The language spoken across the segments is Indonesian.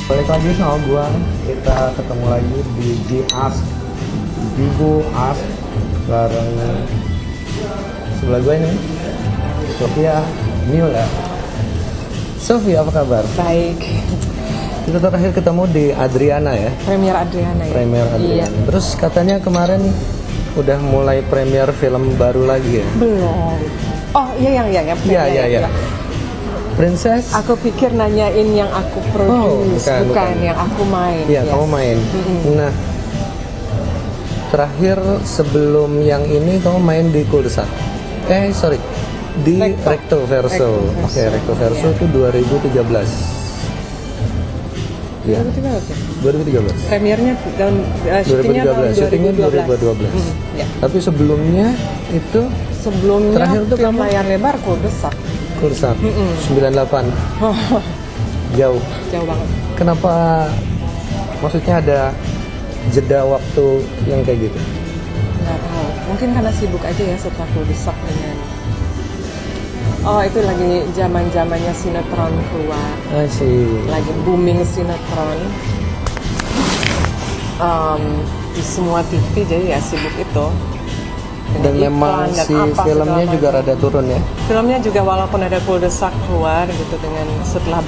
Balik lagi sama gua, kita ketemu lagi di Bibu Ask bareng sebelah gue ini Sofia Mila. Sofia, apa kabar? Baik. Kita terakhir ketemu di Adriana ya? Premier Adriana ya? Premier Adriana. Iya. Terus katanya kemarin udah mulai premier film baru lagi ya? Belum. Oh iya Iya. Princess? Aku pikir nanyain yang aku produce, bukan yang aku main. Iya, kamu main. Nah, terakhir sebelum yang ini kamu main di Kuldesak. Di Recto Verso. Oke, Recto Verso itu 2013. Iya. 2013. Premiernya tahun 2013. Syutingnya 2012. Ya. Tapi sebelumnya itu terakhir tuh film kamu layar lebar Kuldesak. 98. Jauh banget. Kenapa? Maksudnya ada jeda waktu yang kayak gitu? Nggak tahu. Mungkin karena sibuk aja ya setelah Kuldesak dengan. Oh, itu lagi zamannya sinetron keluar. Lagi booming sinetron. Di semua TV, jadi ya sibuk itu. Dan memang si filmnya juga rada turun ya? Filmnya juga walaupun ada Kuldesak keluar gitu dengan setelah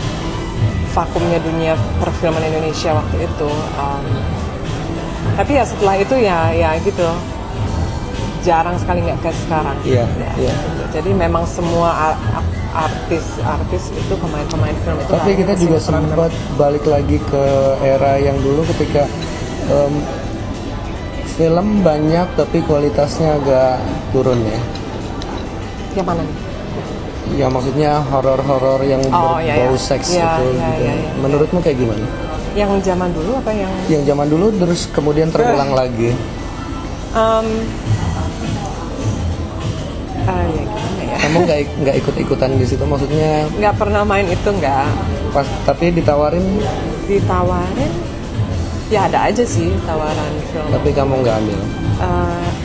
vakumnya dunia perfilman Indonesia waktu itu. Tapi ya setelah itu ya gitu. Jarang sekali nggak kayak sekarang. Iya. Gitu. Jadi memang semua artis itu pemain film itu. Tapi kita juga sempat balik lagi ke era yang dulu ketika film banyak tapi kualitasnya agak turun ya. Yang mana nih? Ya maksudnya horor-horor yang berbau seks gitu. Menurutmu kayak gimana? Yang zaman dulu apa yang? Yang zaman dulu terus kemudian terulang lagi. Ya gimana ya? Kamu nggak ikut-ikutan di situ, maksudnya? Nggak pernah main itu, nggak. Pas tapi ditawarin? Ya ada aja sih tawaran film. Tapi kamu nggak ambil?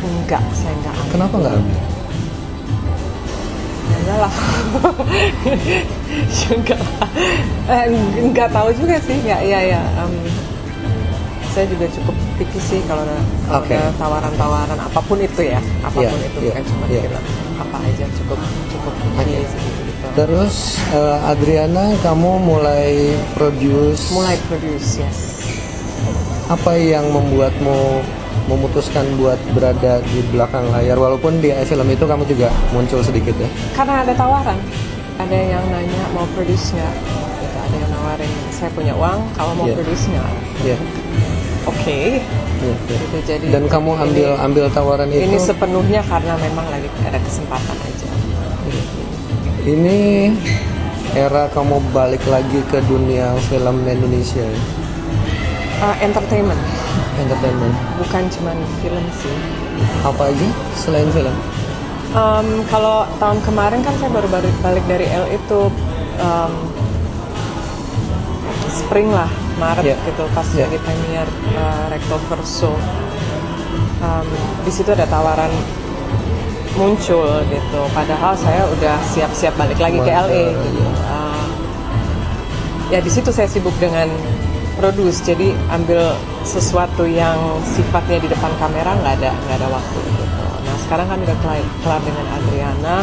Enggak, saya nggak ambil. Kenapa nggak ambil? Enggak lah. Enggak tahu juga sih. Saya juga cukup picky sih kalau ada tawaran-tawaran apapun itu ya. Bukan cuma film. Apa aja cukup picky sih gitu. Terus Adriana, kamu mulai produce, yes. Apa yang membuatmu memutuskan buat berada di belakang layar, walaupun di film itu kamu juga muncul sedikit ya? Karena ada tawaran, ada yang nanya mau produce nggak, gitu. Ada yang nawarin, saya punya uang, kalau mau produce nggak? Oke. Gitu, jadi. Dan kamu ambil tawaran itu? Ini sepenuhnya karena memang lagi ada kesempatan aja. Ini era kamu balik lagi ke dunia film Indonesia ya? Entertainment. Bukan cuma film sih. Apa aja selain film? Kalau tahun kemarin kan saya baru balik dari L itu spring lah, Maret gitu, pas lagi premier Recto Verso. Di situ ada tawaran muncul gitu. Padahal saya udah siap-siap balik lagi ke LA. Gitu. Ya di situ saya sibuk dengan produce, jadi ambil sesuatu yang sifatnya di depan kamera nggak ada waktu gitu. Nah sekarang kan udah kelar dengan Adriana,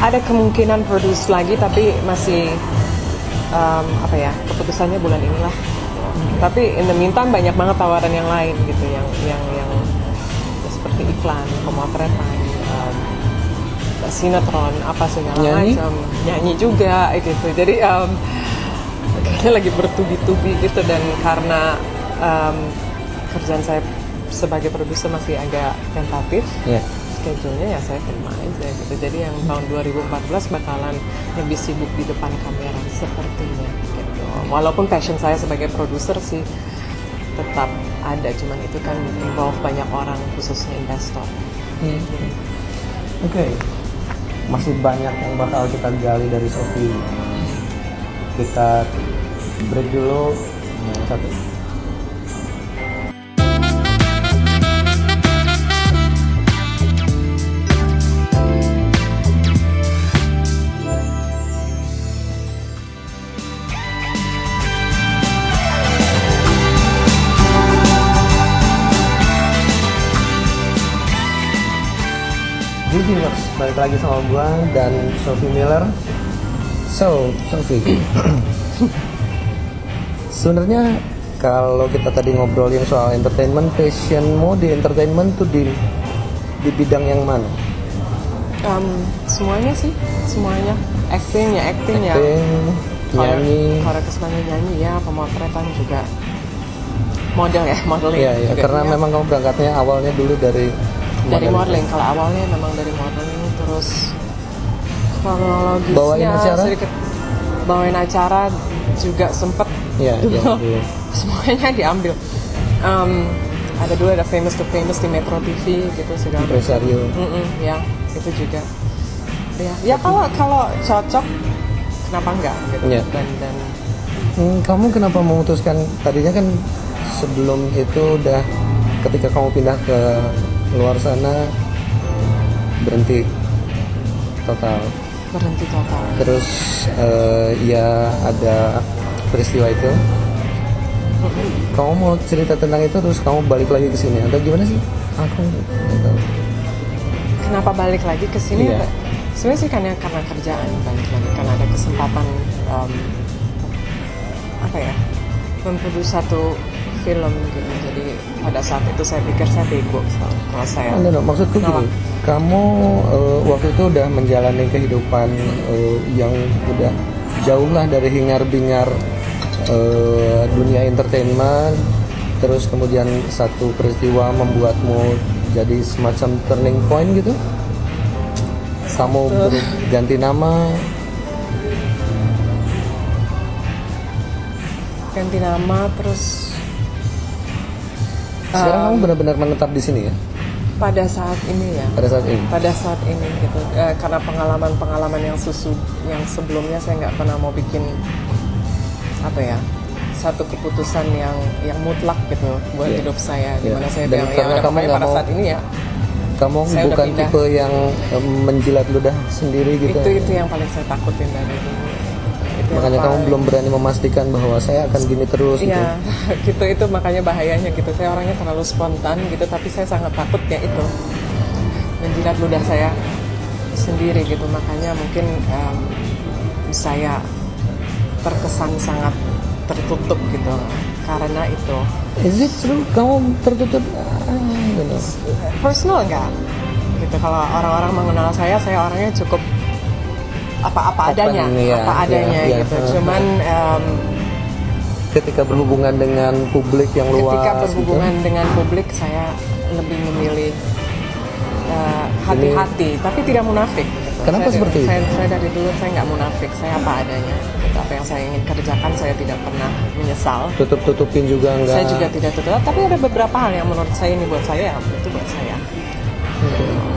ada kemungkinan produce lagi tapi masih keputusannya bulan inilah. Tapi in the meantime banyak banget tawaran yang lain gitu, yang seperti iklan, pemotretan, sinetron, apa segala macam, nyanyi juga gitu. Jadi kayaknya lagi bertubi-tubi gitu, dan karena kerjaan saya sebagai produser masih agak tentatif, schedule-nya ya saya terima aja gitu. Jadi yang tahun 2014 bakalan lebih sibuk di depan kamera sepertinya gitu. Walaupun passion saya sebagai produser sih tetap ada, cuman itu kan involve banyak orang, khususnya investor. Oke. Masih banyak yang bakal kita gali dari Sophie. Kita break dulu. Satu. balik lagi sama gua dan Sophie Miller. So, Sophie, sebenarnya kalau kita tadi ngobrolin soal entertainment, passionmu di entertainment tuh di bidang yang mana? Semuanya sih, semuanya. Acting ya. Nyanyi. Kalau kesukaannya nyanyi ya, pemotretan juga. Model ya, modeling. Iya, juga karena ya. memang kamu berangkatnya awalnya dulu dari modeling. Kalau awalnya memang dari modeling, terus kronologisnya bawain acara? sedikit bawain acara juga sempet. Iya. Semuanya diambil. Ada dulu ada Famous to Famous di Metro TV gitu segala. Impresario. Ya, itu juga. Ya kalau cocok, kenapa enggak gitu. Ya. Dan Kamu kenapa memutuskan, tadinya kan sebelum itu udah ketika kamu pindah ke luar sana berhenti total. Terus ya ada peristiwa itu. Kamu mau cerita tentang itu terus kamu balik lagi ke sini atau gimana sih? Aku nggak tahu. Kenapa balik lagi ke sini? Iya. Sebenarnya sih karena kerjaan balik lagi, karena ada kesempatan memproduksi satu film gitu. Jadi pada saat itu saya pikir saya bego kalau saya. Maksudku gini, kamu waktu itu udah menjalani kehidupan yang udah jauh lah dari hingar-bingar dunia entertainment, terus kemudian satu peristiwa membuatmu jadi semacam turning point gitu. Kamu ganti nama, terus sekarang kamu benar-benar menetap di sini ya? Pada saat ini gitu. Karena pengalaman yang sebelumnya saya nggak pernah mau bikin satu keputusan yang mutlak gitu buat hidup saya, dimana saya bilang pada saat ini ya. Kamu bukan tipe yang menjilat ludah sendiri gitu. Itu yang paling saya takutin dari dulu. Makanya kamu belum berani memastikan bahwa saya akan gini terus gitu. Iya, itu makanya bahayanya gitu. Saya orangnya terlalu spontan gitu, tapi saya sangat takut ya itu menjilat ludah saya sendiri gitu. Makanya mungkin saya terkesan sangat tertutup gitu karena itu. Is it true? Kamu tertutup? Gitu. Personal enggak? Gitu. Kalau orang-orang mengenal saya orangnya cukup apa adanya gitu. Cuman ketika berhubungan dengan publik yang luas. Ketika berhubungan dengan publik saya lebih memilih hati-hati, tapi tidak munafik. Gitu. Kenapa seperti itu? Saya dari dulu saya nggak munafik, saya apa adanya. Gitu. Apa yang saya ingin kerjakan saya tidak pernah menyesal. Tutupin juga enggak? Saya juga tidak tutup, tapi ada beberapa hal yang menurut saya ini buat saya, itu buat saya.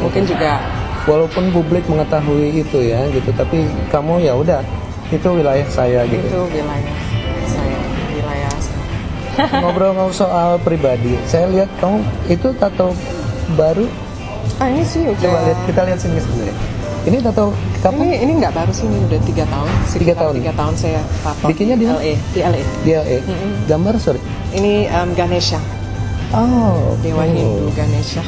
Mungkin juga walaupun publik mengetahui itu ya gitu, tapi kamu ya udah itu wilayah saya gitu. Itu wilayah saya. Ngobrol soal pribadi, saya lihat kamu itu tato baru. Ini sih udah. Coba kita lihat sini sebenarnya. Ini tato kapan? Ini nggak baru sih, ini udah 3 tahun. 3 tahun saya tato. Bikinnya di LA. Di LA. Gambar sorry. Ini Ganesha. Oh. Dewa Hindu Ganesha.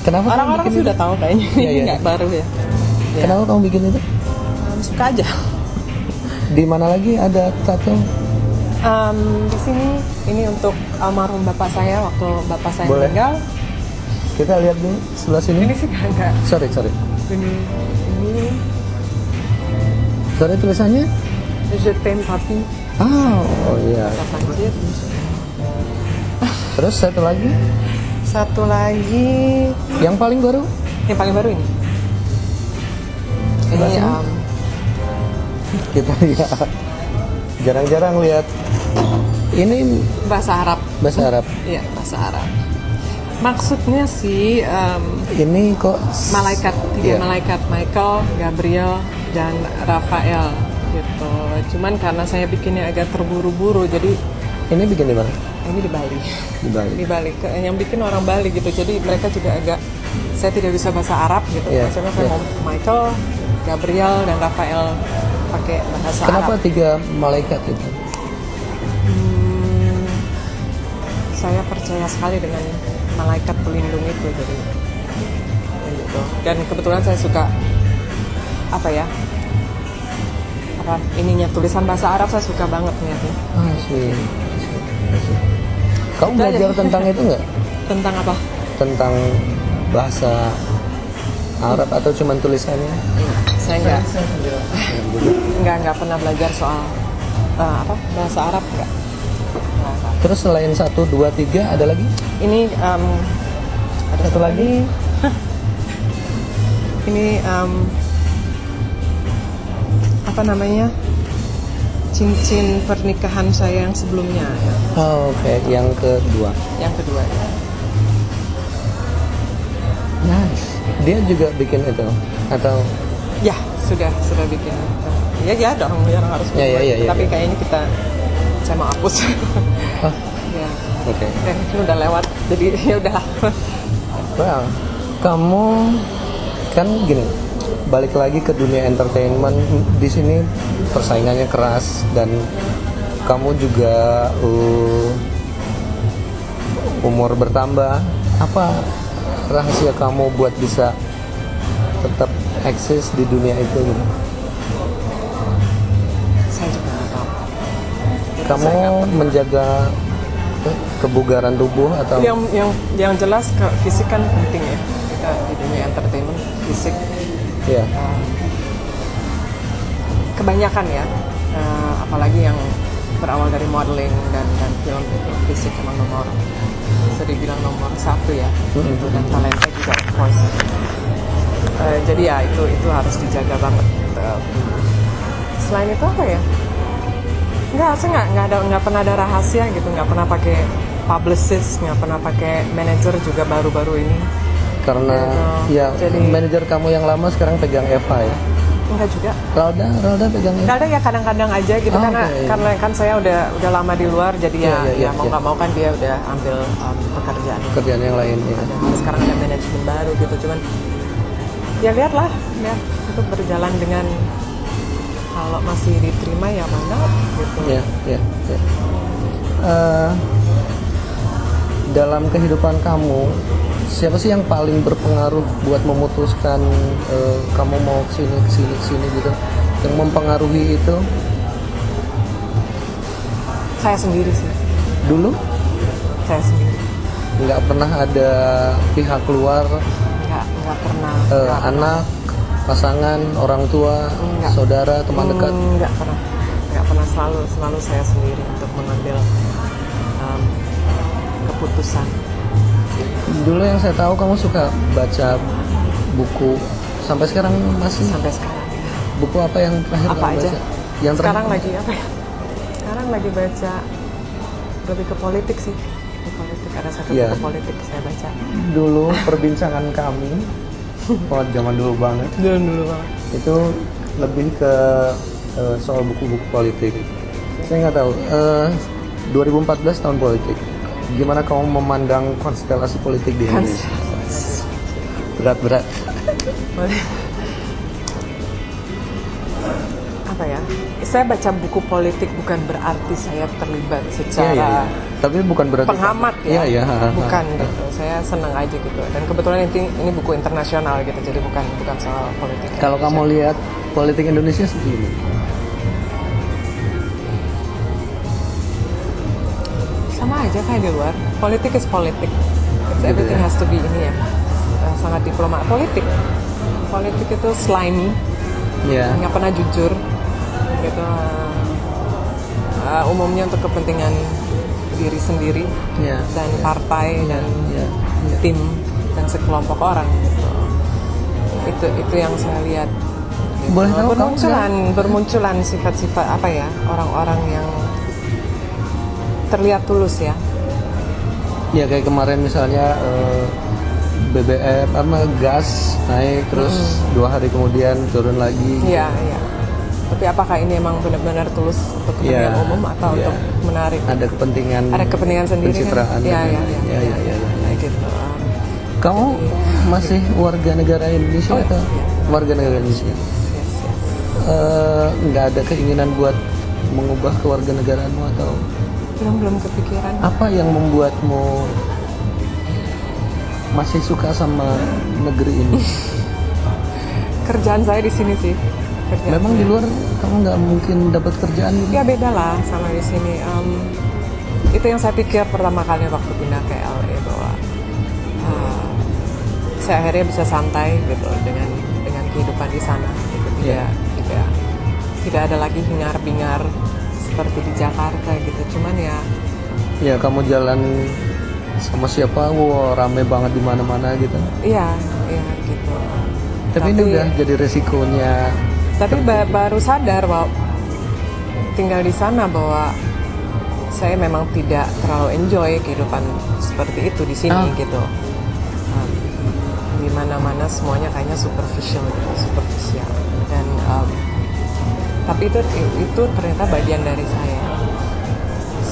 Kenapa orang-orang sih udah tahu kayaknya. Ini nggak baru ya. Kenapa kamu bikin itu? Suka aja. Di mana lagi ada tato? Di sini ini untuk almarhum bapak saya waktu bapak saya meninggal. Kita lihat dulu sebelah sini. Ini sih enggak. Sorry. Ini. Sorry tulisannya? Je t'aime papi. Oh iya. Terus satu lagi. Yang paling baru? Yang paling baru ini. Ini kita lihat. Jarang-jarang lihat. Ini bahasa Arab. Iya, bahasa Arab. Maksudnya sih ini kok malaikat, 3 malaikat, Michael, Gabriel, dan Rafael gitu. Cuman karena saya bikinnya agak terburu-buru, jadi ini bikin di mana? Ini di Bali. Di Bali. Yang bikin orang Bali gitu. Jadi mereka juga agak, saya tidak bisa bahasa Arab gitu. Maksudnya saya mau Michael, Gabriel, dan Rafael pakai bahasa Arab. Kenapa 3 malaikat itu? Saya percaya sekali dengan malaikat pelindung itu. Jadi gitu. Dan kebetulan saya suka apa ya, apa ininya tulisan bahasa Arab, saya suka banget lihatnya. Sih. Kamu belajar tentang itu nggak? Tentang apa? Tentang bahasa Arab atau cuma tulisannya? Saya nggak pernah belajar soal apa bahasa Arab nggak. Terus selain 1, 2, 3 ada lagi? Ini ada Satu lagi. Ini apa namanya, cincin pernikahan saya yang sebelumnya ya. Oke. Yang kedua. Yang kedua ya. Nice. Dia juga bikin itu atau? Ya sudah bikin. Ya dong, yang harus. Ya. Tapi kayaknya saya mau hapus. Oh. Ya. Oke. Ini udah lewat, jadi ya udahlah. Well, kamu kan gini, balik lagi ke dunia entertainment. Di sini persaingannya keras dan kamu juga umur bertambah. Apa rahasia kamu buat bisa tetap eksis di dunia itu? Saya juga nggak tahu. Kamu menjaga kebugaran tubuh atau? Yang jelas fisik kan penting ya. Kita di dunia entertainment fisik. Iya. Kebanyakan ya, apalagi yang berawal dari modeling dan film itu, fisik emang bisa dibilang nomor 1 ya. Gitu. Dan talenta juga of course. Jadi ya itu harus dijaga banget. Selain itu apa ya? Saya nggak pernah ada rahasia gitu, nggak pernah pakai publicist, nggak pernah pakai manager juga baru-baru ini. Karena ya jadi, manajer kamu yang lama sekarang pegang Eva ya? Enggak juga. Ralda pegang Eva? Ralda ya kadang-kadang aja gitu, karena kan saya udah lama di luar, jadi mau nggak mau kan dia udah ambil pekerjaan yang lain ya. Sekarang ada manajemen baru gitu, cuman ya lihat itu berjalan dengan, kalau masih diterima ya mana gitu. Ya. Dalam kehidupan kamu, siapa sih yang paling berpengaruh buat memutuskan kamu mau kesini gitu? Yang mempengaruhi itu? Saya sendiri sih. Dulu? Saya sendiri. Nggak pernah ada pihak luar? Nggak pernah. Anak, pasangan, orang tua, saudara, teman dekat? Nggak pernah, selalu saya sendiri untuk mengambil keputusan. Dulu yang saya tahu kamu suka baca buku, sampai sekarang masih? Sampai sekarang. Buku apa yang terakhir apa kamu aja? baca? Yang sekarang lagi apa ya? Sekarang lagi baca lebih ke politik sih. Politik, ada satu buku politik saya baca. Dulu perbincangan kami, zaman dulu banget. Itu lebih ke soal buku-buku politik. Saya nggak tahu. 2014 tahun politik. Gimana kamu memandang konstelasi politik di Indonesia? Berat. Apa ya? Saya baca buku politik bukan berarti saya terlibat secara tapi bukan berarti penghamat ya. Bukan gitu. Saya senang aja gitu. Dan kebetulan ini buku internasional gitu. Jadi bukan soal politik. Kalau kamu lihat politik Indonesia seperti ini? Sama aja kayak di luar. Politik is politik. Everything has to be ini ya. Sangat diplomat. Politik itu slimy. Nggak pernah jujur. Gitu. Umumnya untuk kepentingan diri sendiri dan partai dan tim dan sekelompok orang gitu. Itu yang saya lihat gitu. Boleh tahu bermunculan sifat-sifat apa ya, orang-orang yang terlihat tulus ya kayak kemarin misalnya BBM gas naik terus 2 hari kemudian turun lagi gitu. Tapi apakah ini emang benar-benar tulus untuk kepentingan umum atau untuk menarik? Ada kepentingan sendiri pencitraan kan? Gitu. Kamu masih warga negara Indonesia atau warga negara Indonesia? Nggak ada keinginan buat mengubah kewarganegaraanmu atau? Belum kepikiran. Apa yang membuatmu masih suka sama negeri ini? Kerjaan saya di sini sih. Memang di luar kamu nggak mungkin dapat kerjaan gitu? Ya beda lah sama di sini. Itu yang saya pikir pertama kali waktu pindah ke LA, bahwa saya akhirnya bisa santai gitu dengan kehidupan di sana. Gitu. Tidak ada lagi hingar-bingar seperti di Jakarta gitu. Cuman ya kamu jalan sama siapa, rame banget di mana-mana gitu. Iya gitu. Tapi ini udah jadi resikonya. Tapi baru sadar bahwa tinggal di sana, bahwa saya memang tidak terlalu enjoy kehidupan seperti itu di sini gitu. Di mana-mana semuanya kayaknya superficial. Dan tapi itu ternyata bagian dari saya.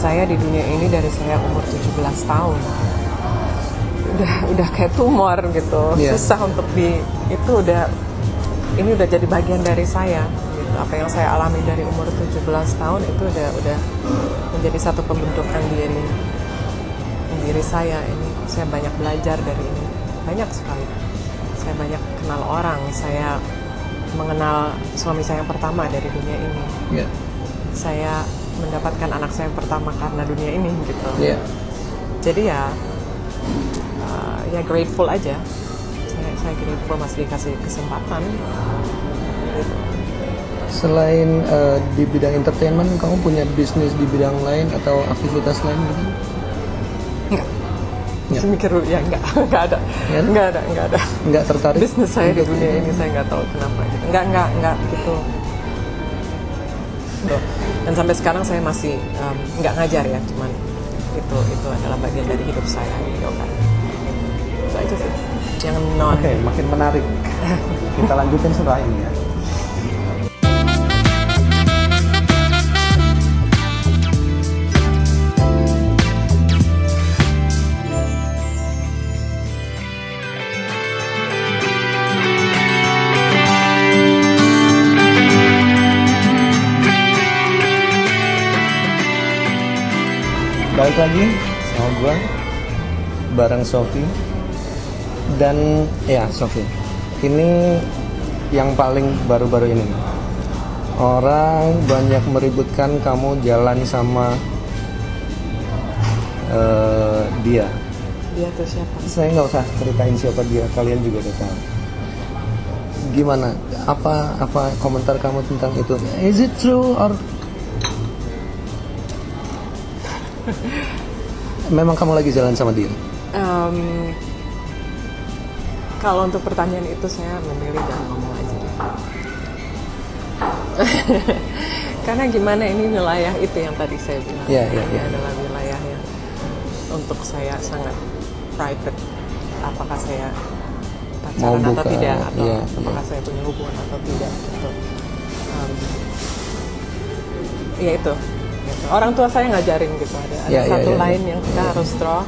Saya di dunia ini dari saya umur 17 tahun. Udah kayak tumor gitu. Susah untuk itu ini udah jadi bagian dari saya gitu. Apa yang saya alami dari umur 17 tahun itu udah menjadi satu pembentukan diri saya. Ini saya banyak belajar dari ini, banyak sekali. Saya banyak kenal orang, saya mengenal suami saya yang pertama dari dunia ini. Saya mendapatkan anak saya yang pertama karena dunia ini gitu. Jadi ya grateful aja. Saya grateful masih dikasih kesempatan gitu. Selain di bidang entertainment, kamu punya bisnis di bidang lain atau aktivitas lain gitu? Enggak. Saya mikir dulu, enggak ada. Enggak ada. Enggak tertarik? Bisnis saya di dunia ini saya nggak tahu kenapa gitu. Enggak gitu. Dan sampai sekarang saya masih nggak ngajar ya, cuman itu adalah bagian dari hidup saya yoga. Itu aja sih. Yang Oke, makin menarik. Kita lanjutin setelah ini ya. Balik lagi sama gue bareng Sophie. Dan ya Sophie, ini yang paling baru-baru ini, orang banyak meributkan kamu jalan sama dia. Dia tuh siapa? Saya nggak usah ceritain siapa dia, kalian juga udah tahu. Gimana? Apa komentar kamu tentang itu? Is it true or memang kamu lagi jalan sama dia? Kalau untuk pertanyaan itu saya memilih jangan ngomong aja deh. Karena gimana, ini wilayah itu yang tadi saya bilang. Ini adalah wilayah yang untuk saya sangat private. Apakah saya pacaran atau tidak, atau apakah saya punya hubungan atau tidak gitu. Ya itu. Orang tua saya ngajarin gitu, ada satu line yang kita harus draw.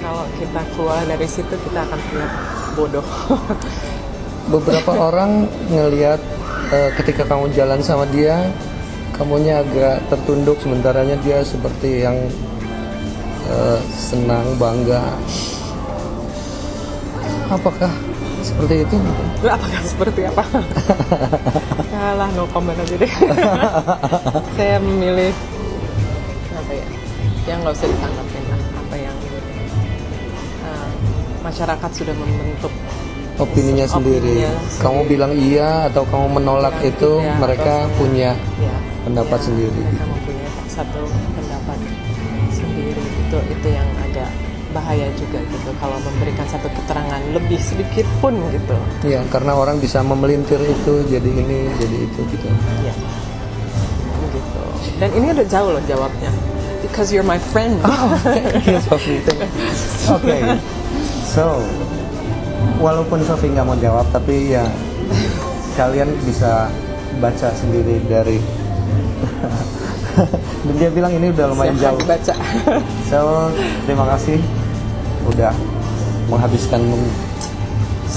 Kalau kita keluar dari situ kita akan terlihat bodoh. Beberapa orang ngelihat ketika kamu jalan sama dia, kamunya agak tertunduk, sementaranya dia seperti yang senang, bangga. Apakah seperti itu? Apakah seperti apa? Kalah, no comment aja deh. Saya memilih apa ya? Yang nggak usah ditanggapin lah. Apa yang masyarakat sudah membentuk opininya sendiri. Kamu bilang iya atau kamu menolak itu, mereka punya pendapat sendiri. Kamu punya satu pendapat sendiri. Itu yang agak bahaya juga gitu, kalau memberikan satu keterangan lebih sedikit pun gitu. Iya, karena orang bisa memelintir itu jadi ini, jadi itu gitu. Iya. Gitu. Dan ini udah jauh loh jawabnya. Because you're my friend. Oh, yes, Sophie. Oke. So, walaupun Sophie nggak mau jawab, tapi ya kalian bisa baca sendiri dari. Dan dia bilang ini udah lumayan jauh. Baca. So, terima kasih udah menghabiskan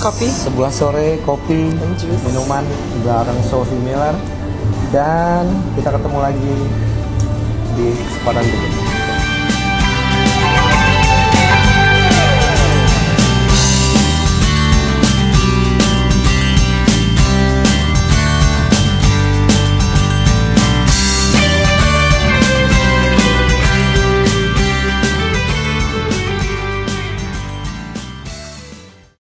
kopi, sebuah sore kopi, minuman bareng Sophie Miller, dan kita ketemu lagi di kesempatan berikutnya.